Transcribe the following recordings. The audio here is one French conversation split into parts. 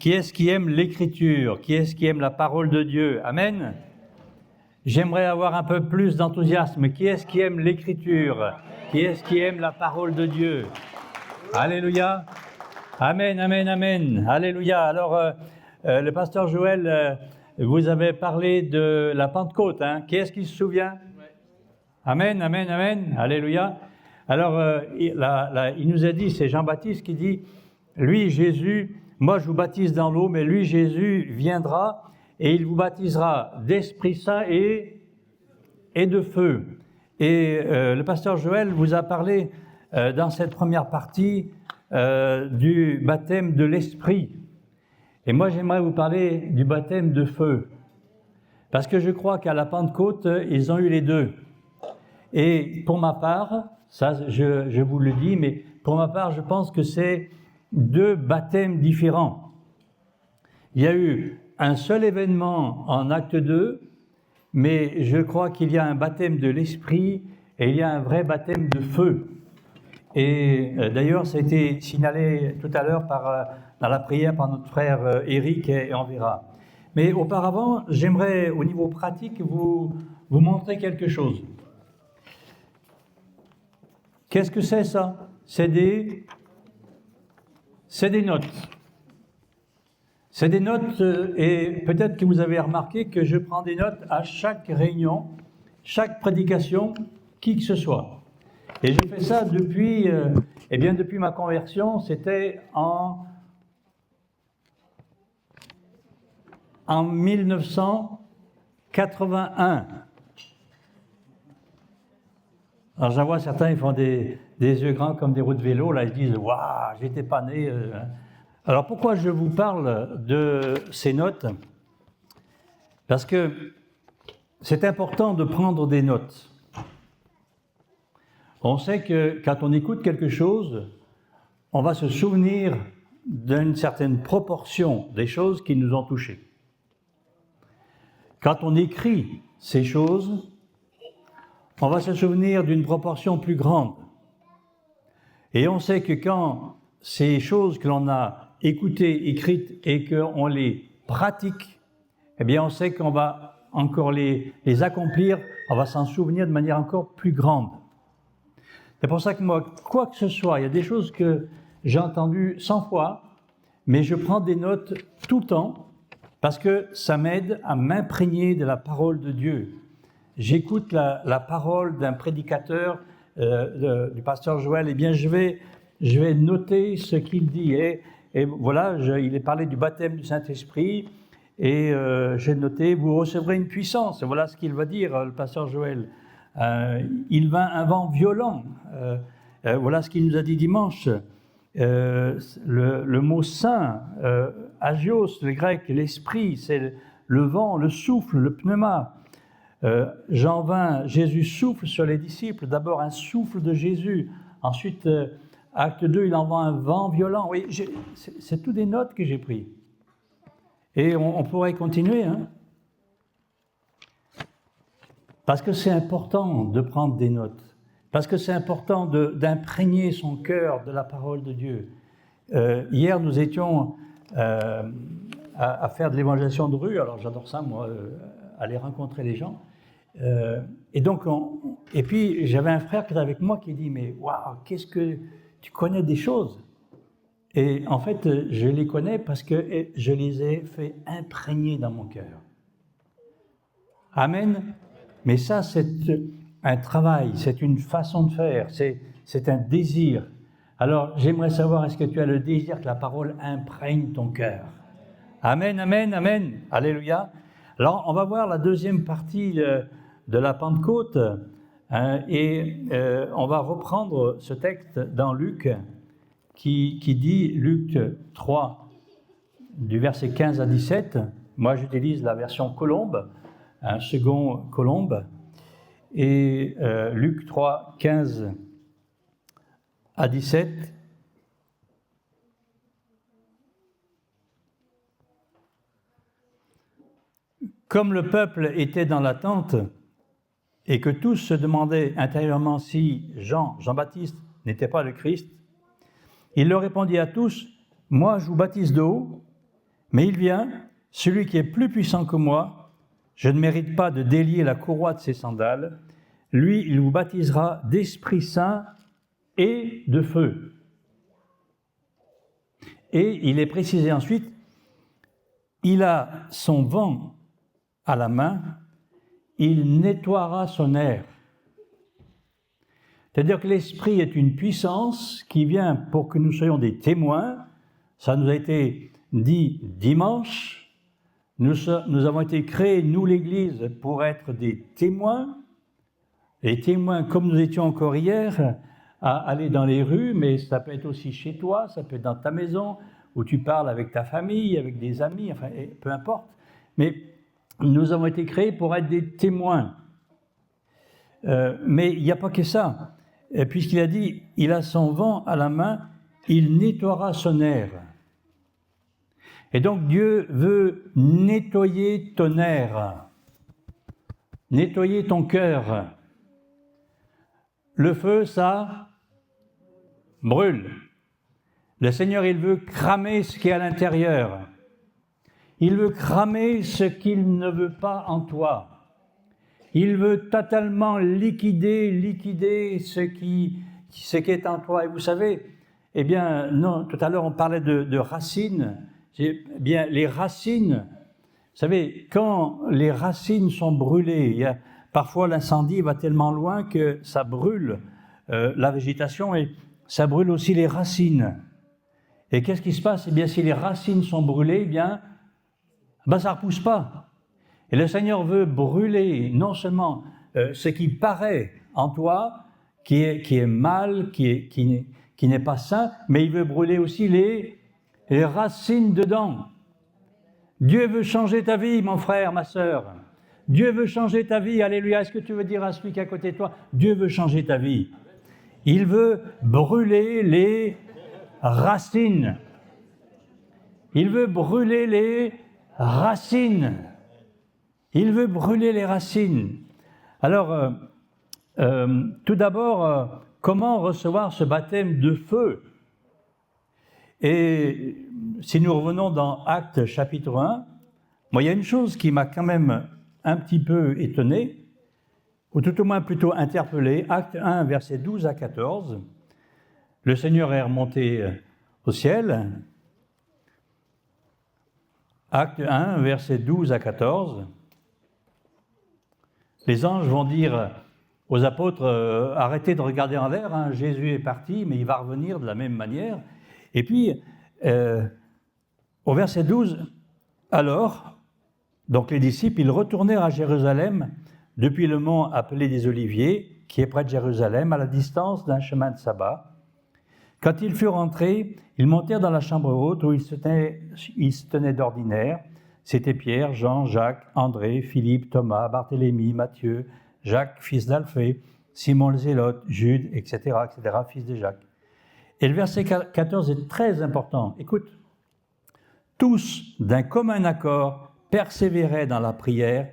Qui est-ce qui aime l'Écriture? Qui est-ce qui aime la parole de Dieu? Amen. J'aimerais avoir un peu plus d'enthousiasme. Qui est-ce qui aime l'Écriture? Qui est-ce qui aime la parole de Dieu? Alléluia. Amen, amen, amen. Alléluia. Alors, le pasteur Joël, vous avez parlé de la Pentecôte. Hein? Qui est-ce qui se souvient? Amen, amen, amen. Alléluia. Alors, il nous a dit, c'est Jean-Baptiste qui dit, lui, Jésus, moi je vous baptise dans l'eau, mais lui, Jésus, viendra et il vous baptisera d'Esprit Saint et de feu. Et le pasteur Joël vous a parlé dans cette première partie du baptême de l'Esprit. Et moi, j'aimerais vous parler du baptême de feu. Parce que je crois qu'à la Pentecôte, ils ont eu les deux. Et pour ma part, ça je vous le dis, mais pour ma part, je pense que c'est deux baptêmes différents. Il y a eu un seul événement en acte 2, mais je crois qu'il y a un baptême de l'Esprit et il y a un vrai baptême de feu. Et d'ailleurs, ça a été signalé tout à l'heure dans la prière par notre frère Éric et on verra. Mais auparavant, j'aimerais au niveau pratique vous montrer quelque chose. Qu'est-ce que c'est ça? C'est des notes. C'est des notes et peut-être que vous avez remarqué que je prends des notes à chaque réunion, chaque prédication, qui que ce soit. Et je fais ça depuis ma conversion, c'était en 1981. Alors j'en vois certains, ils font des yeux grands comme des roues de vélo, là ils disent « Waouh, j'étais pas né ». Alors pourquoi je vous parle de ces notes? Parce que c'est important de prendre des notes. On sait que quand on écoute quelque chose, on va se souvenir d'une certaine proportion des choses qui nous ont touchés. Quand on écrit ces choses, on va se souvenir d'une proportion plus grande. Et on sait que quand ces choses que l'on a écoutées, écrites et qu'on les pratique, eh bien on sait qu'on va encore les accomplir, on va s'en souvenir de manière encore plus grande. C'est pour ça que moi, quoi que ce soit, il y a des choses que j'ai entendues 100 fois, mais je prends des notes tout le temps parce que ça m'aide à m'imprégner de la parole de Dieu. J'écoute la parole d'un prédicateur, du pasteur Joël, eh bien je vais noter ce qu'il dit. Et voilà, il est parlé du baptême du Saint-Esprit, et j'ai noté, vous recevrez une puissance. Voilà ce qu'il va dire, le pasteur Joël. Il vint un vent violent. Voilà ce qu'il nous a dit dimanche. Le mot saint, agios, le grec, l'esprit, c'est le vent, le souffle, le pneuma. Jean 20, Jésus souffle sur les disciples, d'abord un souffle de Jésus, ensuite acte 2, il envoie un vent violent. Oui, c'est tout des notes que j'ai prises. Et on pourrait continuer, hein? Parce que c'est important de prendre des notes, parce que c'est important d'imprégner son cœur de la parole de Dieu. Hier, nous étions à faire de l'évangélisation de rue, alors j'adore ça, moi, aller rencontrer les gens. Et puis j'avais un frère qui était avec moi qui dit « Mais waouh, qu'est-ce que tu connais des choses ?» Et en fait, je les connais parce que je les ai fait imprégner dans mon cœur. Amen. Mais ça, c'est un travail, c'est une façon de faire, c'est un désir. Alors, j'aimerais savoir, est-ce que tu as le désir que la parole imprègne ton cœur? Amen, amen, amen. Alléluia. Alors, on va voir la deuxième partie de la Pentecôte, hein, et on va reprendre ce texte dans Luc, qui dit, Luc 3, du verset 15 à 17. Moi, j'utilise la version Colombe, un second Colombe, et Luc 3, 15 à 17. Comme le peuple était dans l'attente et que tous se demandaient intérieurement si Jean-Baptiste n'était pas le Christ, il leur répondit à tous, « Moi, je vous baptise d'eau, Mais il vient, celui qui est plus puissant que moi, je ne mérite pas de délier la courroie de ses sandales. Lui, il vous baptisera d'Esprit Saint et de feu. Et il est précisé ensuite, il a son vent à la main, il nettoiera son air. C'est-à-dire que l'Esprit est une puissance qui vient pour que nous soyons des témoins. Ça nous a été dit dimanche. Nous avons été créés, nous l'Église, pour être des témoins. Et témoins comme nous étions encore hier, à aller dans les rues, mais ça peut être aussi chez toi, ça peut être dans ta maison, où tu parles avec ta famille, avec des amis, enfin, peu importe. Mais nous avons été créés pour être des témoins. Mais il n'y a pas que ça. Puisqu'il a dit, il a son vent à la main, il nettoiera son air. Et donc Dieu veut nettoyer ton air, nettoyer ton cœur. Le feu, ça brûle. Le Seigneur, il veut cramer ce qui est à l'intérieur. Il veut cramer ce qu'il ne veut pas en toi. Il veut totalement liquider ce qui est en toi. Et vous savez, eh bien, non, tout à l'heure on parlait de racines. Eh bien, les racines, vous savez, quand les racines sont brûlées, parfois l'incendie va tellement loin que ça brûle la végétation et ça brûle aussi les racines. Et qu'est-ce qui se passe? Eh bien, si les racines sont brûlées, eh bien, ça ne repousse pas. Et le Seigneur veut brûler non seulement ce qui paraît en toi, qui est mal, qui n'est pas sain, mais il veut brûler aussi les racines dedans. Dieu veut changer ta vie, mon frère, ma sœur. Dieu veut changer ta vie. Alléluia. Est-ce que tu veux dire à celui qui est à côté de toi, Dieu veut changer ta vie? Il veut brûler les racines. Il veut brûler les racines. Il veut brûler les racines. Alors, tout d'abord, comment recevoir ce baptême de feu? Et si nous revenons dans Actes chapitre 1, il y a une chose qui m'a quand même un petit peu étonné, ou tout au moins plutôt interpellé. Acte 1, versets 12 à 14. Le Seigneur est remonté au ciel. Acte 1, versets 12 à 14. Les anges vont dire aux apôtres, arrêtez de regarder en l'air, hein, Jésus est parti, mais il va revenir de la même manière. Et puis, au verset 12, alors, donc les disciples, ils retournèrent à Jérusalem depuis le mont appelé des Oliviers, qui est près de Jérusalem, à la distance d'un chemin de sabbat. Quand ils furent rentrés, ils montèrent dans la chambre haute où ils se tenaient d'ordinaire. C'était Pierre, Jean, Jacques, André, Philippe, Thomas, Barthélemy, Matthieu, Jacques, fils d'Alphée, Simon le Zélote, Jude, etc., fils de Jacques. Et le verset 14 est très important. Écoute, tous, d'un commun accord, persévéraient dans la prière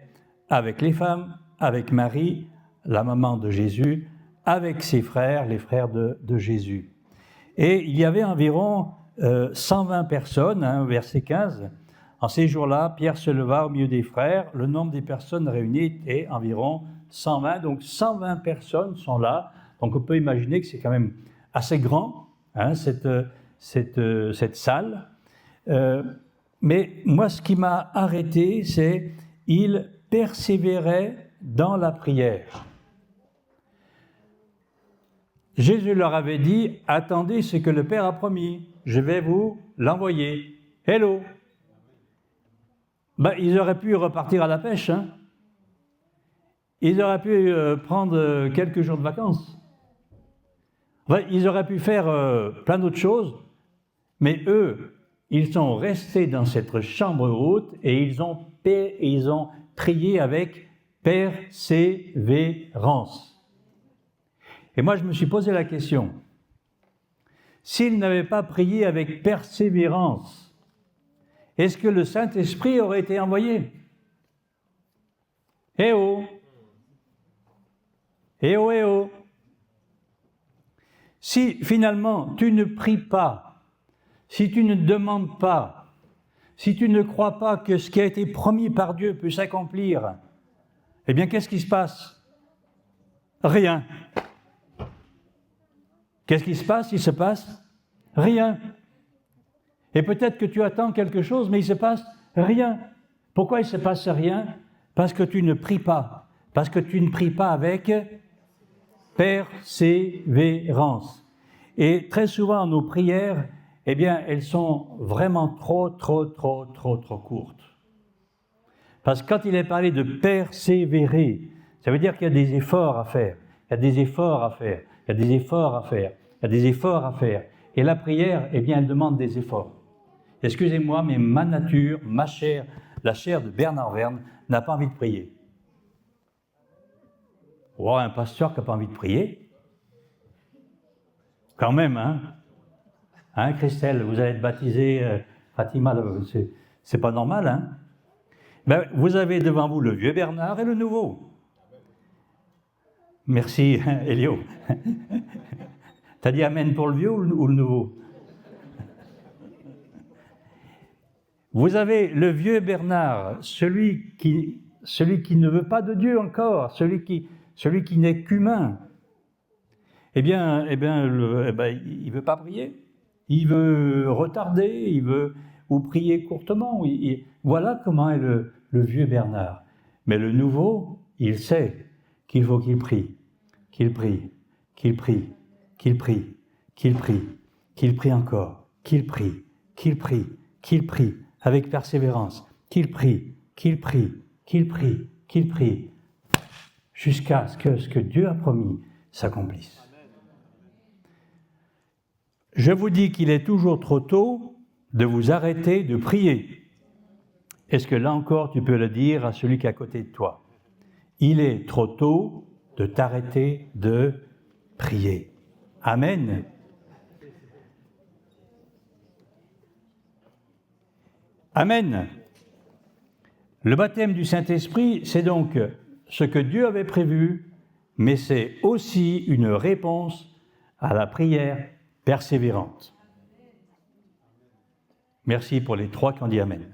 avec les femmes, avec Marie, la maman de Jésus, avec ses frères, les frères de Jésus. Et il y avait environ 120 personnes, hein, verset 15. En ces jours-là, Pierre se leva au milieu des frères. Le nombre des personnes réunies est environ 120. Donc 120 personnes sont là. Donc on peut imaginer que c'est quand même assez grand, hein, cette salle. Mais moi, ce qui m'a arrêté, c'est il persévérait dans la prière. Jésus leur avait dit, attendez ce que le Père a promis, je vais vous l'envoyer. Hello! Ils auraient pu repartir à la pêche, hein? Ils auraient pu prendre quelques jours de vacances. Ils auraient pu faire plein d'autres choses, mais eux, ils sont restés dans cette chambre haute et ils ont prié avec persévérance. Et moi, je me suis posé la question, s'ils n'avaient pas prié avec persévérance, est-ce que le Saint-Esprit aurait été envoyé? Eh oh! Eh oh, eh oh! Si finalement tu ne pries pas, si tu ne demandes pas, si tu ne crois pas que ce qui a été promis par Dieu peut s'accomplir, eh bien, qu'est-ce qui se passe? Rien. Qu'est-ce qui se passe? Il se passe rien. Et peut-être que tu attends quelque chose, mais il ne se passe rien. Pourquoi il ne se passe rien? Parce que tu ne pries pas. Parce que tu ne pries pas avec persévérance. Et très souvent, nos prières, eh bien, elles sont vraiment trop courtes. Parce que quand il est parlé de persévérer, ça veut dire qu'il y a des efforts à faire. Il y a des efforts à faire. Il y a des efforts à faire. Il y a des efforts à faire. Et la prière, eh bien, elle demande des efforts. Excusez-moi, mais ma nature, ma chair, la chair de Bernard Verne, n'a pas envie de prier. Oh, un pasteur qui n'a pas envie de prier. Quand même, hein? Hein, Christelle, vous allez être baptisée, Fatima, c'est pas normal, hein? Ben, vous avez devant vous le vieux Bernard et le nouveau. Merci, Elio. T'as dit amen pour le vieux ou le nouveau? Vous avez le vieux Bernard, celui qui ne veut pas de Dieu encore, celui qui n'est qu'humain. Eh bien, il ne veut pas prier. Il veut retarder, il veut ou prier courtement. Voilà comment est le vieux Bernard. Mais le nouveau, il sait qu'il faut qu'il prie, qu'il prie, qu'il prie, qu'il prie, qu'il prie, qu'il prie encore, qu'il prie, qu'il prie, qu'il prie, avec persévérance, qu'il prie, qu'il prie, qu'il prie, qu'il prie, jusqu'à ce que Dieu a promis s'accomplisse. Je vous dis qu'il est toujours trop tôt de vous arrêter de prier. Est-ce que là encore tu peux le dire à celui qui est à côté de toi? Il est trop tôt de t'arrêter de prier. Amen. Amen. Le baptême du Saint-Esprit, c'est donc ce que Dieu avait prévu, mais c'est aussi une réponse à la prière persévérante. Merci pour les 3 qui ont dit Amen.